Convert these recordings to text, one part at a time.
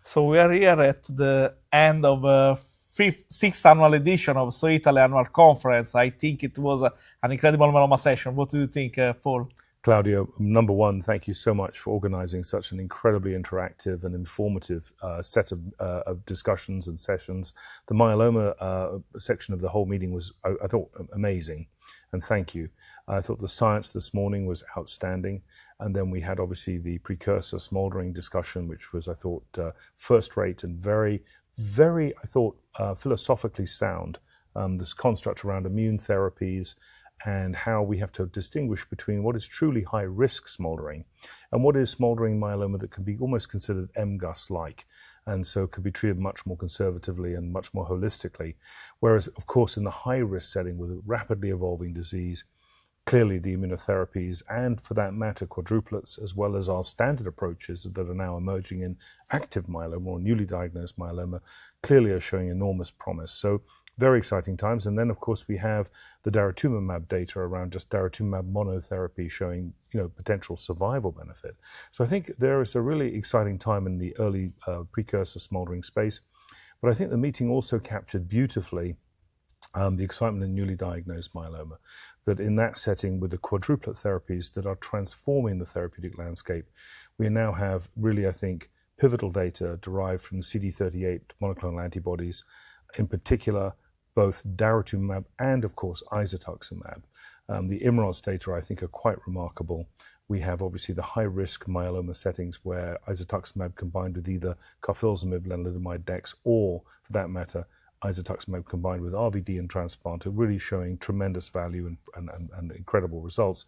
So we are here at the end of sixth annual edition of SOHO Italy annual conference. I think it was an incredible myeloma session. What do you think, Paul? Claudio, number one, thank you so much for organizing such an incredibly interactive and informative set of discussions and sessions. The myeloma section of the whole meeting was, I thought, amazing, and thank you. I thought the science this morning was outstanding. And then we had obviously the precursor smoldering discussion, which was, I thought, first rate and very, very, I thought, philosophically sound. This construct around immune therapies and how we have to distinguish between what is truly high-risk smoldering and what is smoldering myeloma that can be almost considered MGUS-like, and so could be treated much more conservatively and much more holistically. Whereas, of course, in the high-risk setting with a rapidly evolving disease, clearly the immunotherapies and, for that matter, quadruplets, as well as our standard approaches that are now emerging in active myeloma or newly diagnosed myeloma, clearly are showing enormous promise. So very exciting times. And then, of course, we have the daratumumab data around just daratumumab monotherapy showing, potential survival benefit. So I think there is a really exciting time in the early precursor smoldering space. But I think the meeting also captured beautifully the excitement in newly diagnosed myeloma, that in that setting with the quadruplet therapies that are transforming the therapeutic landscape, we now have really, I think, pivotal data derived from the CD38 monoclonal antibodies, in particular, both daratumumab and, of course, isatuximab. The IMROS data, I think, are quite remarkable. We have obviously the high-risk myeloma settings where isatuximab combined with either carfilzomib, lenalidomide, dex, or, for that matter, isatuximab combined with RVD and transplant are really showing tremendous value and incredible results.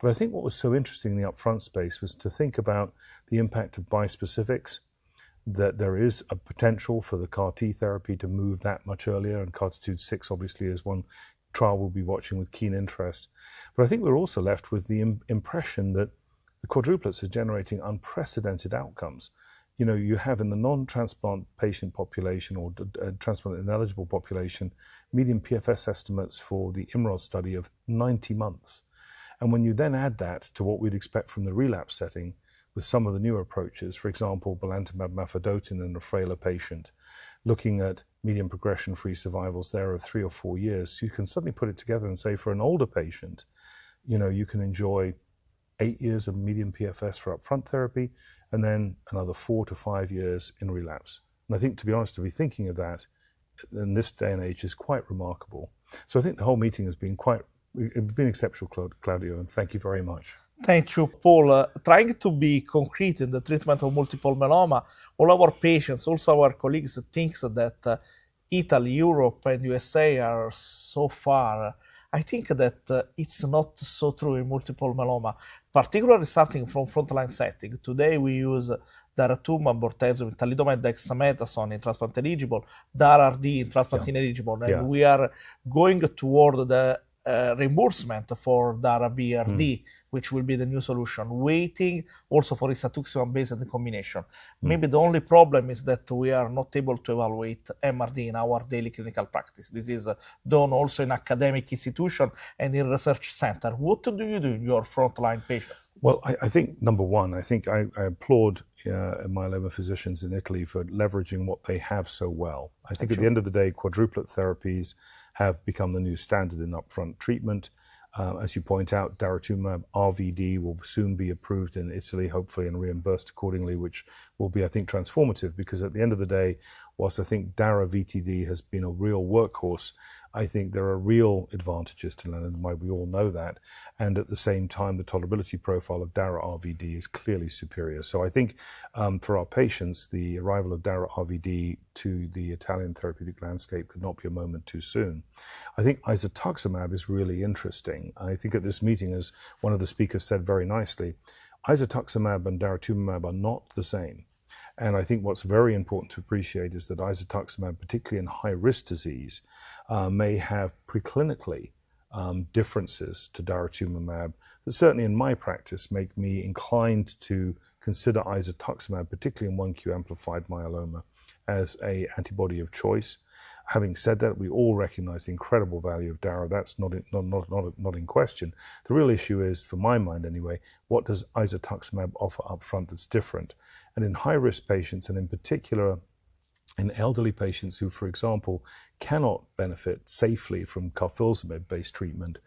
But I think what was so interesting in the upfront space was to think about the impact of bispecifics, that there is a potential for the CAR T therapy to move that much earlier, and CARTITUDE-6 obviously is one trial we'll be watching with keen interest. But I think we're also left with the impression that the quadruplets are generating unprecedented outcomes. You have in the non-transplant patient population or transplant ineligible population, median PFS estimates for the IMROS study of 90 months. And when you then add that to what we'd expect from the relapse setting with some of the newer approaches, for example, belantamab mafodotin in a frailer patient, looking at median progression-free survivals there of 3 or 4 years, you can suddenly put it together and say for an older patient, you can enjoy 8 years of median PFS for upfront therapy, and then another 4 to 5 years in relapse. And I think, to be honest, to be thinking of that in this day and age is quite remarkable. So I think the whole meeting has been exceptional, Claudio, and thank you very much. Thank you, Paul. Trying to be concrete in the treatment of multiple myeloma, all our patients, also our colleagues, think that Italy, Europe, and USA are so far. I think that it's not so true in multiple myeloma, particularly starting from frontline setting. Today we use daratumumab, bortezomib, thalidomide, dexamethasone in transplant eligible, DARD in transplant ineligible, and we are going toward the reimbursement for DARA-VRD, which will be the new solution, waiting also for isatuximab-based combination. Maybe the only problem is that we are not able to evaluate MRD in our daily clinical practice. This is done also in academic institution and in research center. What do you do in your frontline patients? Well, I think, number one, I applaud myeloma physicians in Italy for leveraging what they have so well. I think at the end of the day, quadruplet therapies have become the new standard in upfront treatment. As you point out, daratumumab RVD will soon be approved in Italy, hopefully, and reimbursed accordingly, which will be, I think, transformative, because at the end of the day, whilst I think Dara-VTD has been a real workhorse, I think there are real advantages to lenalidomide. We all know that. And at the same time, the tolerability profile of Dara-RVD is clearly superior. So I think for our patients, the arrival of Dara-RVD to the Italian therapeutic landscape could not be a moment too soon. I think isatuximab is really interesting. I think at this meeting, as one of the speakers said very nicely, isatuximab and daratumumab are not the same. And I think what's very important to appreciate is that isatuximab, particularly in high-risk disease, may have preclinically differences to daratumumab that certainly in my practice make me inclined to consider isatuximab, particularly in 1Q amplified myeloma, as an antibody of choice. Having said that, we all recognize the incredible value of dara. That's not in question. The real issue is, for my mind anyway, what does isatuximab offer up front that's different? And in high-risk patients, and in particular in elderly patients who, for example, cannot benefit safely from carfilzomib-based treatment,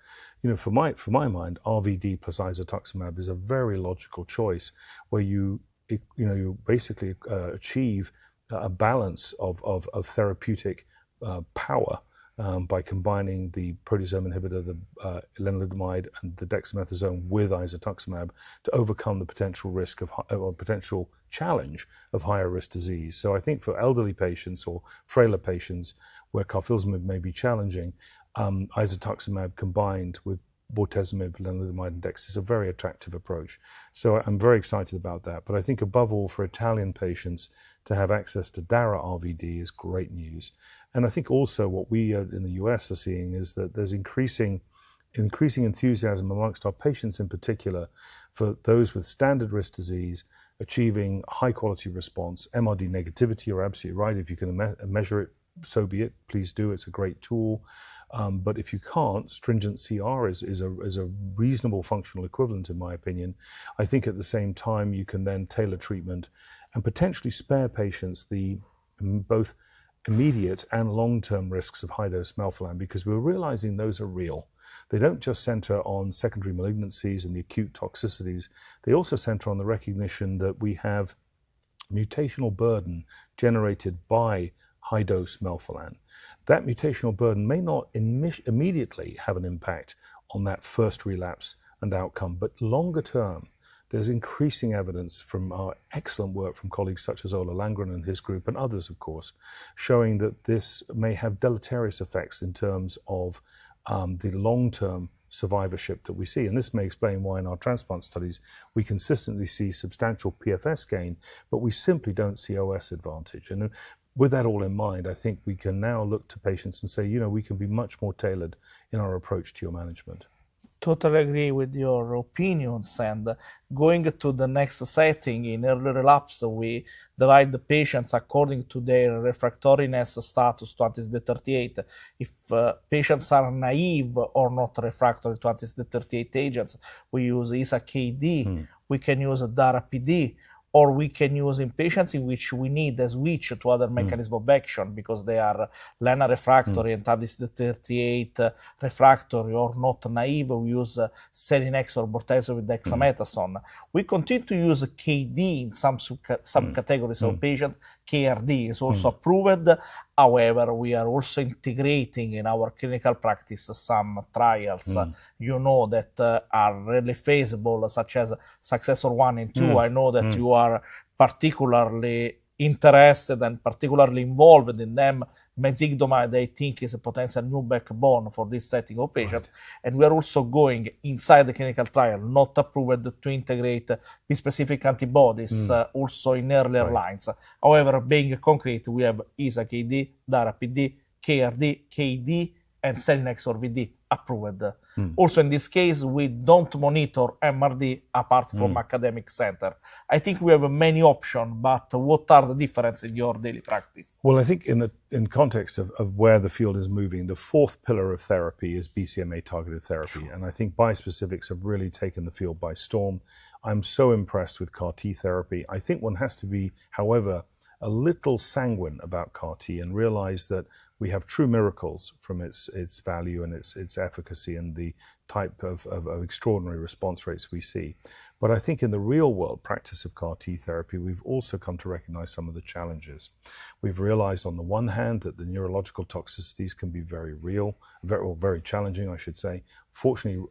for my mind, RVD plus isatuximab is a very logical choice, where you basically achieve a balance of therapeutic power by combining the proteasome inhibitor, the lenalidomide, and the dexamethasone with isatuximab to overcome the potential risk or potential challenge of higher risk disease. So I think for elderly patients or frailer patients where carfilzomib may be challenging, isatuximab combined with bortezomib, lenalidomide, and dex is a very attractive approach. So I'm very excited about that. But I think above all, for Italian patients to have access to dara RVD is great news. And I think also what we in the US are seeing is that there's increasing enthusiasm amongst our patients in particular for those with standard risk disease achieving high quality response. MRD negativity, you're absolutely right. If you can measure it, so be it. Please do. It's a great tool. But if you can't, stringent CR is a reasonable functional equivalent, in my opinion. I think at the same time, you can then tailor treatment and potentially spare patients the both immediate and long-term risks of high-dose melphalan, because we're realizing those are real. They don't just center on secondary malignancies and the acute toxicities. They also center on the recognition that we have mutational burden generated by high-dose melphalan. That mutational burden may not immediately have an impact on that first relapse and outcome, but longer term, there's increasing evidence from our excellent work from colleagues such as Ola Landgren and his group, and others, of course, showing that this may have deleterious effects in terms of the long-term survivorship that we see. And this may explain why in our transplant studies we consistently see substantial PFS gain, but we simply don't see OS advantage. And with that all in mind, I think we can now look to patients and say, we can be much more tailored in our approach to your management. Totally agree with your opinions. And going to the next setting, in early relapse, we divide the patients according to their refractoriness status to anti-CD38. If patients are naive or not refractory to anti-CD38 agents, we use ISA-KD, we can use DARA-PD, or we can use in patients in which we need a switch to other mechanism of action because they are LENA refractory and anti-CD38 refractory or not naive. We use selinexor or bortezomib with dexamethasone. We continue to use KD in some subcategories of patients. KRD is also approved. However, we are also integrating in our clinical practice some trials, that are really feasible, such as Successor 1 and 2. I know that you are particularly interested and particularly involved in them. Mezigdomide, I think, is a potential new backbone for this setting of patients. Right. And we are also going inside the clinical trial, not approved, to integrate specific antibodies also in earlier lines. However, being concrete, we have ISA-KD, DARA-PD, KRD, KD, and selinexor VD approved. Also, in this case, we don't monitor MRD apart from academic center. I think we have many options, but what are the differences in your daily practice? Well, I think in context of where the field is moving, the fourth pillar of therapy is BCMA-targeted therapy. Sure. And I think bispecifics have really taken the field by storm. I'm so impressed with CAR T therapy. I think one has to be, however, a little sanguine about CAR T and realize that we have true miracles from its value and its efficacy and the type of extraordinary response rates we see. But I think in the real world practice of CAR T therapy, we've also come to recognize some of the challenges. We've realized on the one hand that the neurological toxicities can be very real, very challenging, I should say, fortunately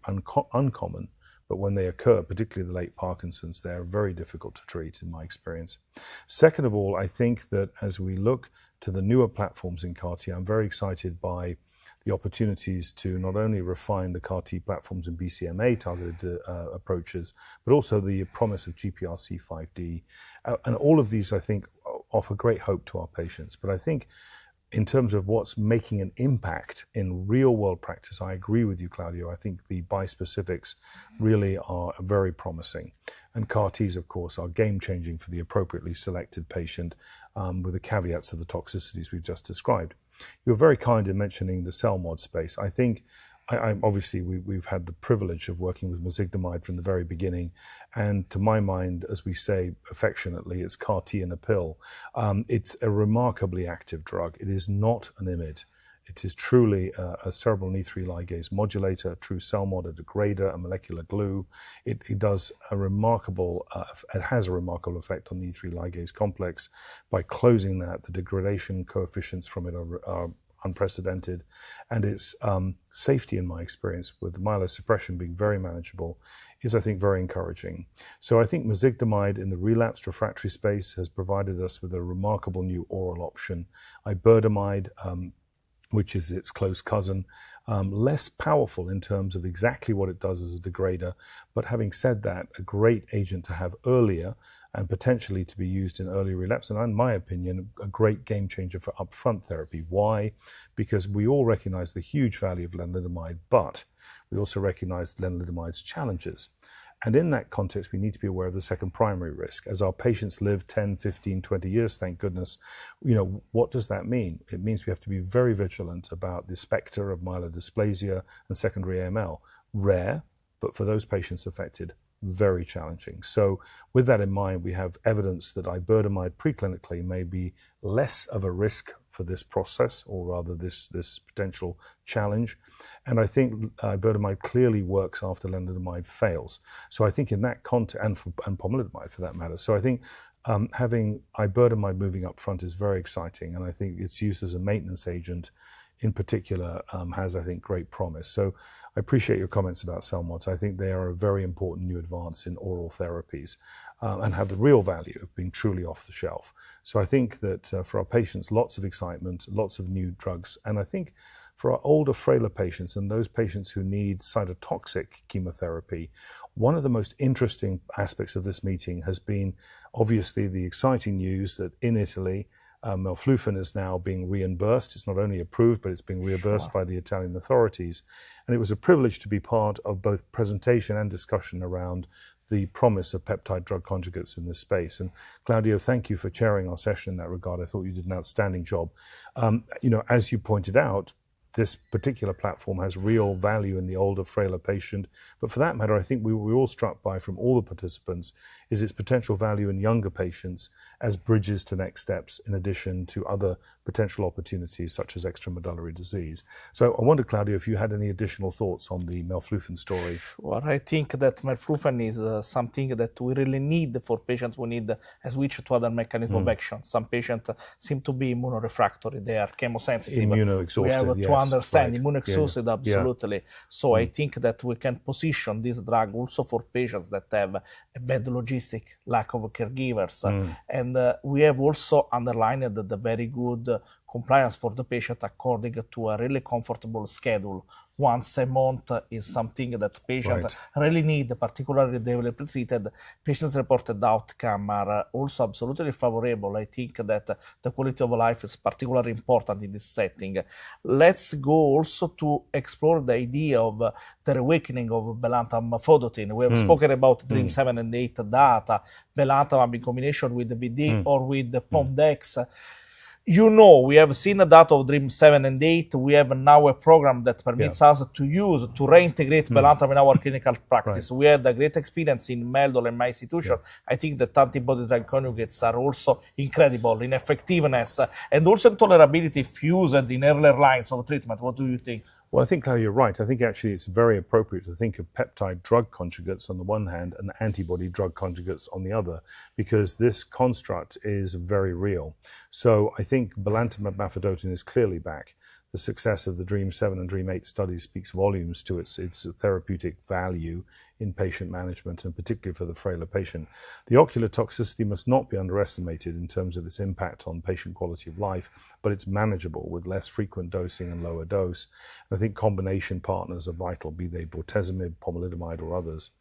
uncommon. But when they occur, particularly the late Parkinson's, they're very difficult to treat in my experience. Second of all, I think that as we look to the newer platforms in CAR T, I'm very excited by the opportunities to not only refine the CAR T platforms and BCMA-targeted approaches, but also the promise of GPRC5D. And all of these, I think, offer great hope to our patients. But I think in terms of what's making an impact in real-world practice, I agree with you, Claudio. I think the bispecifics really are very promising. And CAR Ts, of course, are game-changing for the appropriately selected patient with the caveats of the toxicities we've just described. You're very kind in mentioning the cell mod space. I think obviously we've had the privilege of working with mezigdomide from the very beginning, and to my mind, as we say affectionately, it's CAR T in a pill. It's a remarkably active drug. It is not an IMiD. It is truly a cerebral E3 ligase modulator, a true cell mod, a degrader, a molecular glue. It does a remarkable, it has a remarkable effect on the E3 ligase complex. By closing that, the degradation coefficients from it are unprecedented, and its safety, in my experience, with myelosuppression being very manageable, is, I think, very encouraging. So I think mezigdomide in the relapsed refractory space has provided us with a remarkable new oral option. Iberdomide, which is its close cousin, less powerful in terms of exactly what it does as a degrader, but having said that, a great agent to have earlier and potentially to be used in early relapse, and in my opinion, a great game changer for upfront therapy. Why? Because we all recognize the huge value of lenalidomide, but we also recognize lenalidomide's challenges. And in that context, we need to be aware of the second primary risk. As our patients live 10, 15, 20 years, thank goodness, what does that mean? It means we have to be very vigilant about the specter of myelodysplasia and secondary AML. Rare, but for those patients affected, very challenging. So with that in mind, we have evidence that iberdomide preclinically may be less of a risk for this process, or rather this potential challenge. And I think iberdomide clearly works after lenalidomide fails. So I think in that context, and pomalidomide for that matter. So I think having iberdomide moving up front is very exciting, and I think its use as a maintenance agent in particular has, I think, great promise. So I appreciate your comments about cell mods. I think they are a very important new advance in oral therapies and have the real value of being truly off the shelf. So I think that for our patients, lots of excitement, lots of new drugs. And I think for our older, frailer patients and those patients who need cytotoxic chemotherapy, one of the most interesting aspects of this meeting has been obviously the exciting news that in Italy, melflufen is now being reimbursed. It's not only approved, but it's being reimbursed by the Italian authorities. And it was a privilege to be part of both presentation and discussion around the promise of peptide drug conjugates in this space. And Claudio, thank you for chairing our session in that regard. I thought you did an outstanding job. As you pointed out, this particular platform has real value in the older, frailer patient. But for that matter, I think we were all struck by, from all the participants, is its potential value in younger patients as bridges to next steps, in addition to other potential opportunities such as extramedullary disease. So I wonder, Claudio, if you had any additional thoughts on the melflufen story. Sure. I think that melflufen is something that we really need for patients who need a switch to other mechanism of action. Some patients seem to be immunorefractory, they are chemosensitive. Immunoexhausted, we have to understand, immunoexhausted, absolutely. So I think that we can position this drug also for patients that have a bad logistic, lack of caregivers. And we have also underlined the very good compliance for the patient according to a really comfortable schedule. Once a month is something that patients really need, particularly heavily treated. Patients' reported outcome are also absolutely favorable. I think that the quality of life is particularly important in this setting. Let's go also to explore the idea of the reawakening of belantamab fodotin. We have spoken about DREAM 7 and 8 data, belantamab in combination with the VD or with the POMDEX. We have seen the data of DREAM 7 and 8. We have now a program that permits us to reintegrate belantamab in our clinical practice. We had a great experience in Meldola in my institution. I think that antibody-drug conjugates are also incredible in effectiveness and also in tolerability if used in earlier lines of treatment. What do you think? Well, I think, Claudio, you're right. I think actually it's very appropriate to think of peptide drug conjugates on the one hand and antibody drug conjugates on the other, because this construct is very real. So I think belantamab mafodotin is clearly back. The success of the DREAM 7 and DREAM 8 studies speaks volumes to its therapeutic value in patient management, and particularly for the frailer patient. The ocular toxicity must not be underestimated in terms of its impact on patient quality of life, but it's manageable with less frequent dosing and lower dose. And I think combination partners are vital, be they bortezomib, pomalidomide, or others.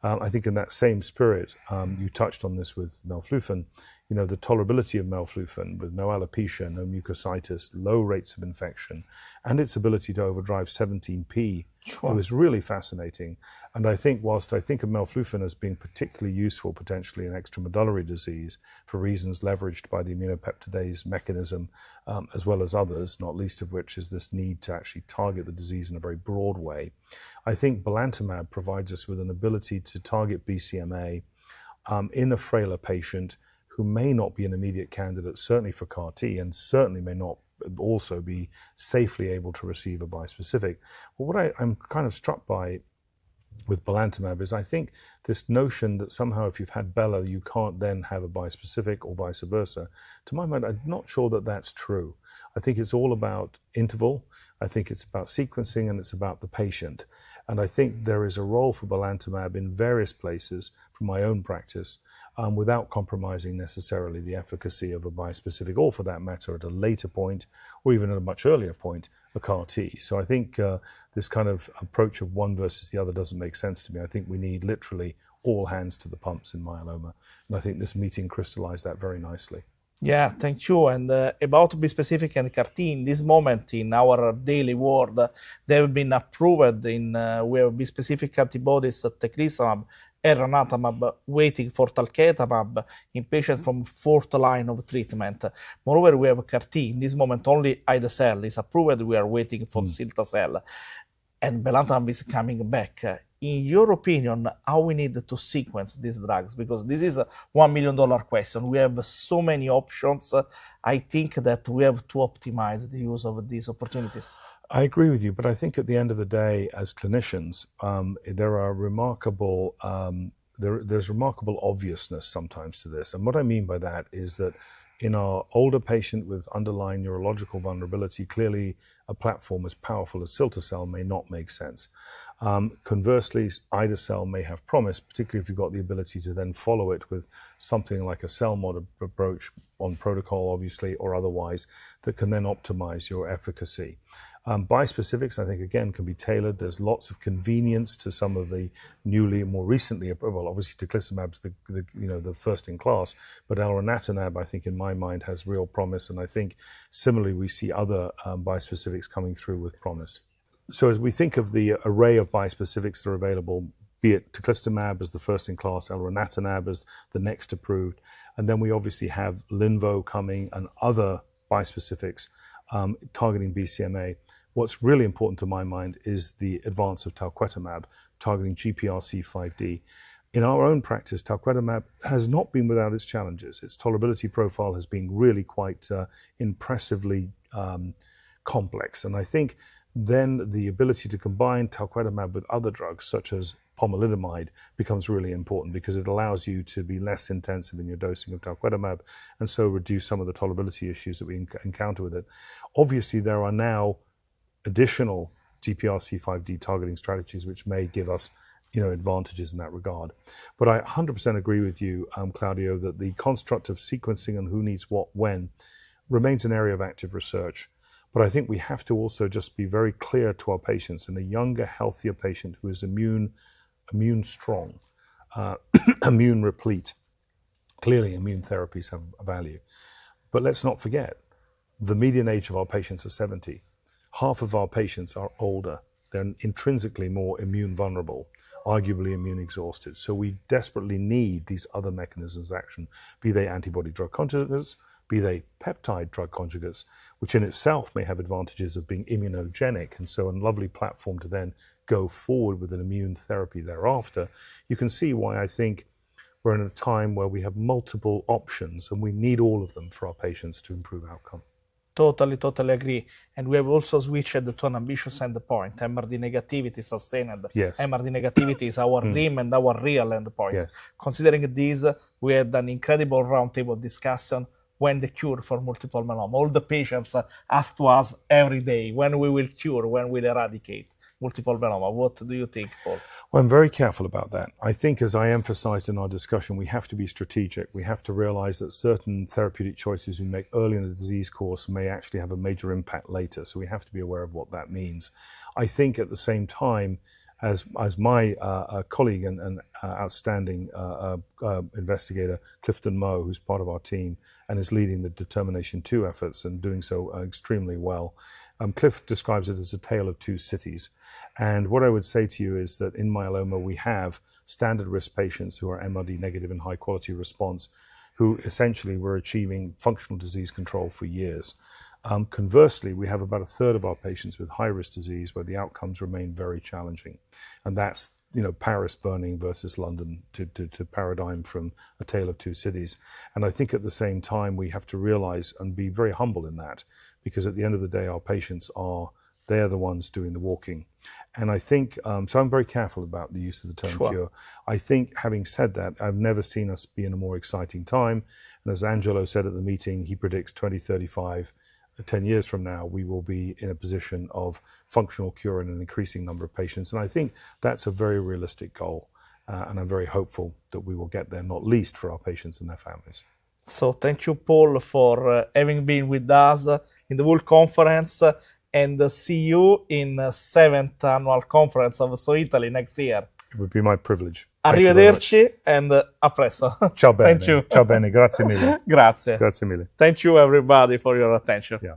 I think in that same spirit, you touched on this with melflufen. The tolerability of melflufen with no alopecia, no mucositis, low rates of infection, and its ability to overdrive 17p Sure. It was really fascinating. And I think whilst I think of melflufen as being particularly useful potentially in extramedullary disease for reasons leveraged by the immunopeptidase mechanism, as well as others, not least of which is this need to actually target the disease in a very broad way, I think belantamab provides us with an ability to target BCMA in a frailer patient who may not be an immediate candidate, certainly for CAR T, and certainly may not also be safely able to receive a bispecific. But what I'm kind of struck by with belantamab is I think this notion that somehow if you've had Bela, you can't then have a bispecific or vice versa. To my mind, I'm not sure that that's true. I think it's all about interval. I think it's about sequencing, and it's about the patient. And I think there is a role for belantamab in various places from my own practice, without compromising necessarily the efficacy of a bispecific, or for that matter, at a later point, or even at a much earlier point, a CAR T. So I think this kind of approach of one versus the other doesn't make sense to me. I think we need literally all hands to the pumps in myeloma. And I think this meeting crystallized that very nicely. Yeah, thank you. And about bispecific and CAR T, in this moment in our daily world, they have been approved in we have bispecific antibodies, teclistamab, elranatamab, waiting for talquetamab in patients from fourth line of treatment. Moreover, we have CAR T. In this moment, only ide-cel is approved. We are waiting for cilta-cel. And belantamab is coming back. In your opinion, how we need to sequence these drugs? Because this is a $1 million question. We have so many options. I think that we have to optimize the use of these opportunities. I agree with you, but I think at the end of the day, as clinicians, there are remarkable, there's remarkable obviousness sometimes to this. And what I mean by that is that in our older patient with underlying neurological vulnerability, clearly a platform as powerful as cilta-cel may not make sense. Conversely, ide-cel may have promise, particularly if you've got the ability to then follow it with something like a CELMoD approach on protocol, obviously, or otherwise, that can then optimize your efficacy. Bispecifics, I think, again, can be tailored. There's lots of convenience to some of the more recently, well, obviously, teclistamab's the first in class, but elranatamab, I think, in my mind, has real promise. And I think, similarly, we see other bispecifics coming through with promise. So as we think of the array of bispecifics that are available, be it teclistamab as the first in class, elranatamab as the next approved, and then we obviously have Linvo coming and other bispecifics targeting BCMA. What's really important to my mind is the advance of talquetamab targeting GPRC5D. In our own practice, talquetamab has not been without its challenges. Its tolerability profile has been really quite impressively complex. And I think then the ability to combine talquetamab with other drugs, such as pomalidomide, becomes really important because it allows you to be less intensive in your dosing of talquetamab and so reduce some of the tolerability issues that we encounter with it. Obviously, there are now additional GPRC5D targeting strategies which may give us advantages in that regard. But I 100% agree with you, Claudio, that the construct of sequencing and who needs what when remains an area of active research. But I think we have to also just be very clear to our patients, in a younger, healthier patient who is immune strong, immune replete. Clearly, immune therapies have a value. But let's not forget, the median age of our patients are 70. Half of our patients are older. They're intrinsically more immune vulnerable, arguably immune exhausted. So we desperately need these other mechanisms of action, be they antibody-drug conjugates, be they peptide drug conjugates, which in itself may have advantages of being immunogenic, and so a lovely platform to then go forward with an immune therapy thereafter. You can see why I think we're in a time where we have multiple options, and we need all of them for our patients to improve outcome. Totally agree. And we have also switched to an ambitious endpoint, MRD negativity sustained. Yes. MRD negativity is our dream and our real endpoint. Yes. Considering this, we had an incredible roundtable discussion when the cure for multiple myeloma. All the patients ask to us every day when we will cure, when we'll eradicate multiple myeloma. What do you think, Paul? Well, I'm very careful about that. I think, as I emphasized in our discussion, we have to be strategic. We have to realize that certain therapeutic choices we make early in the disease course may actually have a major impact later. So we have to be aware of what that means. I think at the same time, as my colleague and outstanding investigator, Clifton Moe, who's part of our team and is leading the Determination 2 efforts and doing so extremely well, Cliff describes it as a tale of two cities. And what I would say to you is that in myeloma, we have standard risk patients who are MRD negative and high quality response, who essentially were achieving functional disease control for years. Conversely, we have about a third of our patients with high-risk disease where the outcomes remain very challenging. And that's, Paris burning versus London to paradigm from A Tale of Two Cities. And I think at the same time, we have to realize and be very humble in that, because at the end of the day, our patients they're the ones doing the walking. And I think, so I'm very careful about the use of the term cure. I think, having said that, I've never seen us be in a more exciting time. And as Angelo said at the meeting, he predicts 2035, 10 years from now, we will be in a position of functional cure in an increasing number of patients. And I think that's a very realistic goal. And I'm very hopeful that we will get there, not least for our patients and their families. So thank you, Paul, for having been with us in the World Conference, and see you in the 7th annual conference of SOHO Italy next year. It would be my privilege. Arrivederci and a presto. Ciao bene. Thank you. Ciao bene. Grazie mille. Grazie. Grazie mille. Thank you, everybody, for your attention. Yeah.